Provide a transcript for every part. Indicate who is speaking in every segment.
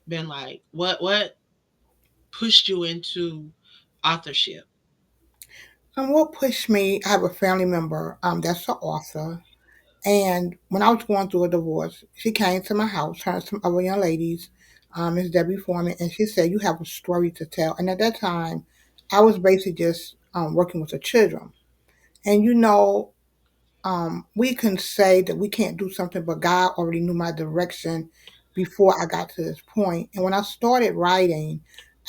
Speaker 1: been like? What pushed you into authorship?
Speaker 2: And what pushed me, I have a family member that's an author. And when I was going through a divorce, she came to my house, her and some other young ladies, Miss Debbie Foreman, and she said, "You have a story to tell." And at that time, I was basically just working with the children. And we can say that we can't do something, but God already knew my direction before I got to this point. And when I started writing,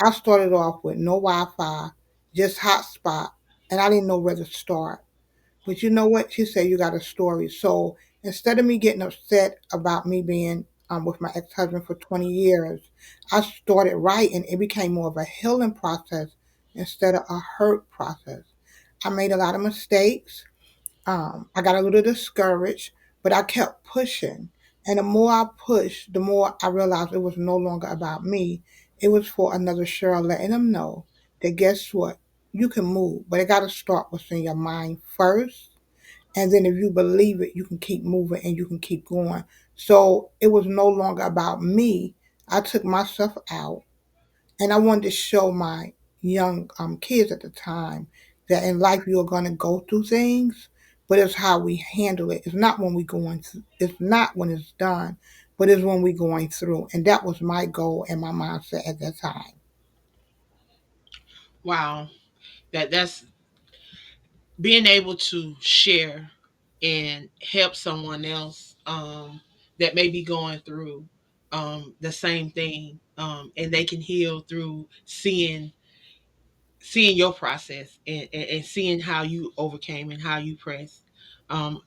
Speaker 2: I started off with no Wi-Fi, just hotspot, and I didn't know where to start. But you know what? She said, "You got a story." So instead of me getting upset about me being with my ex-husband for 20 years, I started writing. It became more of a healing process instead of a hurt process. I made a lot of mistakes. I got a little discouraged, but I kept pushing. And the more I pushed, the more I realized it was no longer about me. It was for another Cheryl, letting them know that guess what? You can move, but it got to start what's in your mind first. And then if you believe it, you can keep moving and you can keep going. So it was no longer about me. I took myself out and I wanted to show my young kids at the time that in life you're going to go through things, but it's how we handle it. It's not when we're going through, it's not when it's done, but it's when we're going through. And that was my goal and my mindset at that time.
Speaker 1: Wow, that's being able to share and help someone else that may be going through the same thing, and they can heal through seeing your process and seeing how you overcame and how you pressed. Um,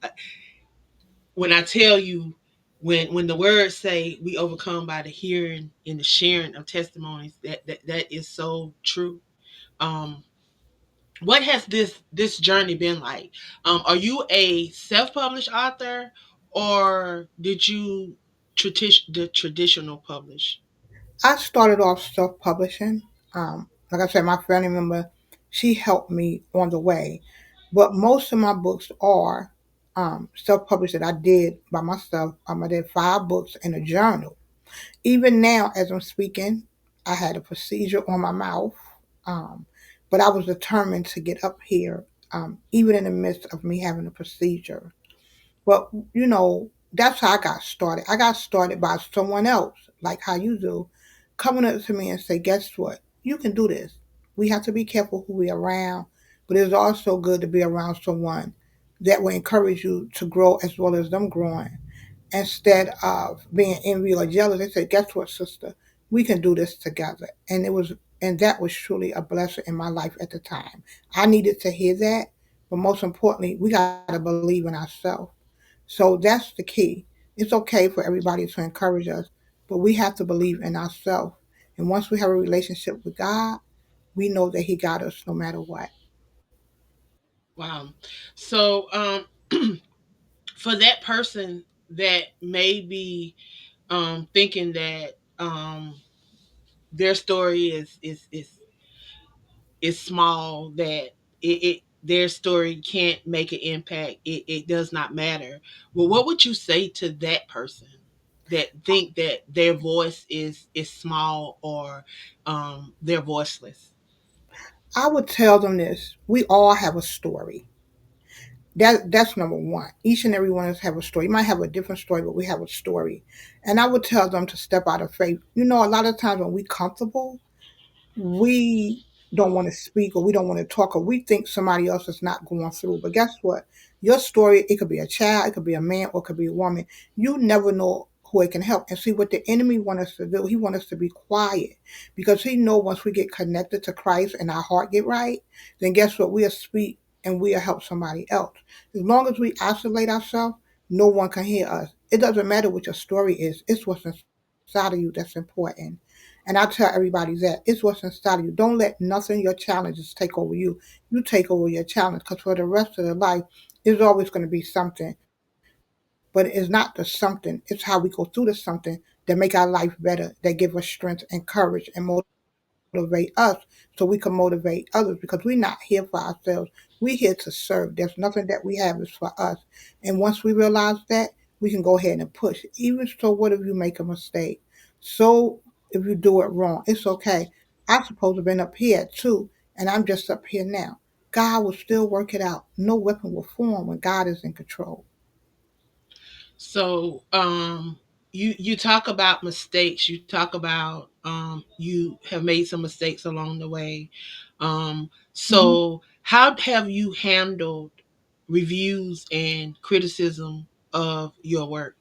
Speaker 1: when I tell you, when the words say we overcome by the hearing and the sharing of testimonies, that is so true. Um, what has this journey been like? Are you a self-published author, or did you the traditional publish?
Speaker 2: I started off self publishing. Like I said, my family member, she helped me on the way. But most of my books are self published that I did by myself. I did 5 books in a journal. Even now, as I'm speaking, I had a procedure on my mouth, um, but I was determined to get up here, even in the midst of me having a procedure. But that's how I got started. I got started by someone else, like how you do, coming up to me and say, "Guess what? You can do this." We have to be careful who we around, but it's also good to be around someone that will encourage you to grow as well as them growing. Instead of being envy or jealous, they said, "Guess what, sister? We can do this together." And that was truly a blessing in my life at the time. I needed to hear that, but most importantly, we got to believe in ourselves. So that's the key. It's okay for everybody to encourage us, but we have to believe in ourselves. And once we have a relationship with God, we know that He got us no matter what.
Speaker 1: Wow. So for that person that may be thinking that their story is small, that it their story can't make an impact, it does not matter. Well, what would you say to that person that think that their voice is small, or they're voiceless?
Speaker 2: I would tell them this: we all have a story. That's number one. Each and every one of us have a story. You might have a different story, but we have a story. And I would tell them to step out of faith. A lot of times when we comfortable, we don't want to speak or we don't want to talk or we think somebody else is not going through. But guess what? Your story, it could be a child, it could be a man, or it could be a woman. You never know who it can help. And see what the enemy wants us to do, he wants us to be quiet because he know once we get connected to Christ and our heart get right, then guess what? We'll speak and we'll help somebody else. As long as we isolate ourselves, no one can hear us. It doesn't matter what your story is. It's what's inside of you that's important. And I tell everybody that it's what's inside of you. Don't let nothing, your challenges, take over you. You take over your challenge because for the rest of the life, there's always going to be something. But it's not the something. It's how we go through the something that make our life better, that give us strength and courage and motivate us so we can motivate others because we're not here for ourselves. We're here to serve. There's nothing that we have is for us. And once we realize that, we can go ahead and push. Even so, what if you make a mistake? So if you do it wrong. It's okay. I'm supposed to have been up here at 2, and I'm just up here now. God will still work it out. No weapon will form when God is in control.
Speaker 1: So, you talk about mistakes. You talk about you have made some mistakes along the way.
Speaker 2: Hmm.
Speaker 1: So, how have you handled reviews and criticism of your work?